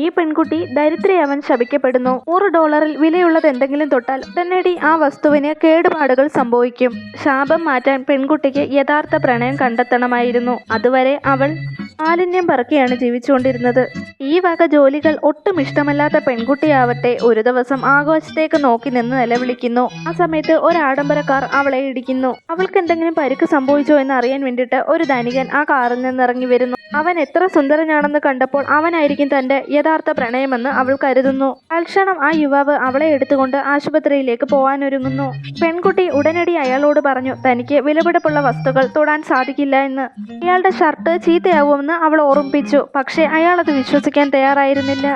ഈ പെൺകുട്ടി ദരിദ്രയാവാൻ ശപിക്കപ്പെടുന്നു. $100 വിലയുള്ളത് എന്തെങ്കിലും തൊട്ടാൽ ഉടനടി ആ വസ്തുവിന് കേടുപാടുകൾ സംഭവിക്കും. ശാപം മാറ്റാൻ പെൺകുട്ടിക്ക് യഥാർത്ഥ പ്രണയം കണ്ടെത്തണമായിരുന്നു. അതുവരെ അവൾ മാലിന്യം പറക്കിയാണ് ജീവിച്ചുകൊണ്ടിരുന്നത്. ഈ വക ജോലികൾ ഒട്ടും ഇഷ്ടമല്ലാത്ത പെൺകുട്ടിയാവട്ടെ ഒരു ദിവസം ആകാശത്തേക്ക് നോക്കി നിന്ന് നിലവിളിക്കുന്നു. ആ സമയത്ത് ഒരു ആഡംബരക്കാർ അവളെ ഇടിക്കുന്നു. അവൾക്ക് എന്തെങ്കിലും പരിക്ക് സംഭവിച്ചോ എന്ന് അറിയാൻ വേണ്ടിയിട്ട് ഒരു ധനികൻ ആ കാറിൽ നിന്നിറങ്ങി വരുന്നു. അവൻ എത്ര സുന്ദരനാണെന്ന് കണ്ടപ്പോൾ അവനായിരിക്കും തന്റെ യഥാർത്ഥ പ്രണയമെന്ന് അവൾ കരുതുന്നു. തൽക്ഷണം ആ യുവാവ് അവളെ എടുത്തുകൊണ്ട് ആശുപത്രിയിലേക്ക് പോകാനൊരുങ്ങുന്നു. പെൺകുട്ടി ഉടനടി അയാളോട് പറഞ്ഞു തനിക്ക് വിലപിടിപ്പുള്ള വസ്തുക്കൾ തൊടാൻ സാധിക്കില്ല എന്ന്. അയാളുടെ ഷർട്ട് ചീത്തയാവുമെന്ന് അവൾ ഓർമ്മിപ്പിച്ചു. പക്ഷേ അയാൾ അത് വിശ്വസിക്കാൻ തയ്യാറായിരുന്നില്ല.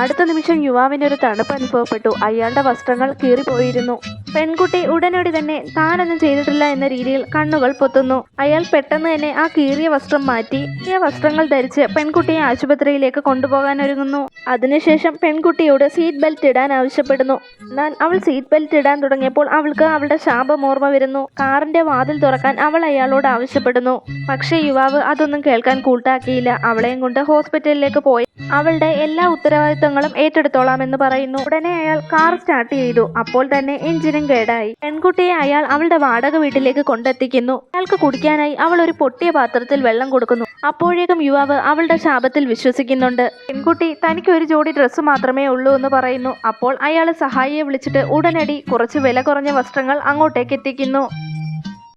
അടുത്ത നിമിഷം യുവാവിനൊരു തണുപ്പ് അനുഭവപ്പെട്ടു. അയാളുടെ വസ്ത്രങ്ങൾ കീറിപ്പോയിരുന്നു. പെൺകുട്ടി ഉടനടി തന്നെ താനൊന്നും ചെയ്തിട്ടില്ല എന്ന രീതിയിൽ കണ്ണുകൾ പൊത്തുന്നു. അയാൾ പെട്ടെന്ന് തന്നെ ആ കീറിയ വസ്ത്രം മാറ്റി ഈ വസ്ത്രങ്ങൾ ധരിച്ച് പെൺകുട്ടിയെ ആശുപത്രിയിലേക്ക് കൊണ്ടുപോകാൻ ഒരുങ്ങുന്നു. അതിനുശേഷം പെൺകുട്ടിയോട് സീറ്റ് ബെൽറ്റ് ഇടാൻ ആവശ്യപ്പെടുന്നു. എന്നാൽ അവൾ സീറ്റ് ബെൽറ്റ് ഇടാൻ തുടങ്ങിയപ്പോൾ അവൾക്ക് അവളുടെ ശാപം ഓർമ്മ വരുന്നു. കാറിന്റെ വാതിൽ തുറക്കാൻ അവൾ അയാളോട് ആവശ്യപ്പെടുന്നു. പക്ഷേ യുവാവ് അതൊന്നും കേൾക്കാൻ കൂട്ടാക്കിയില്ല. അവളെയും കൊണ്ട് ഹോസ്പിറ്റലിലേക്ക് പോയി അവളുടെ എല്ലാ ഉത്തരവാദിത്തങ്ങളും ഏറ്റെടുത്തോളാമെന്ന് പറയുന്നു. ഉടനെ അയാൾ കാർ സ്റ്റാർട്ട് ചെയ്തു. അപ്പോൾ തന്നെ എഞ്ചിനും കേടായി. പെൺകുട്ടിയെ അയാൾ അവളുടെ വാടക വീട്ടിലേക്ക് കൊണ്ടെത്തിക്കുന്നു. അയാൾക്ക് കുടിക്കാനായി അവൾ ഒരു പൊട്ടിയ പാത്രത്തിൽ വെള്ളം കൊടുക്കുന്നു. അപ്പോഴേക്കും യുവാവ് അവളുടെ ശാപത്തിൽ വിശ്വസിക്കുന്നുണ്ട്. പെൺകുട്ടി തനിക്ക് ഒരു ജോഡി ഡ്രസ്സ് മാത്രമേ ഉള്ളൂ എന്ന് പറയുന്നു. അപ്പോൾ അയാൾ സഹായിയെ വിളിച്ചിട്ട് ഉടനടി കുറച്ച് വില കുറഞ്ഞ വസ്ത്രങ്ങൾ അങ്ങോട്ടേക്ക് എത്തിക്കുന്നു.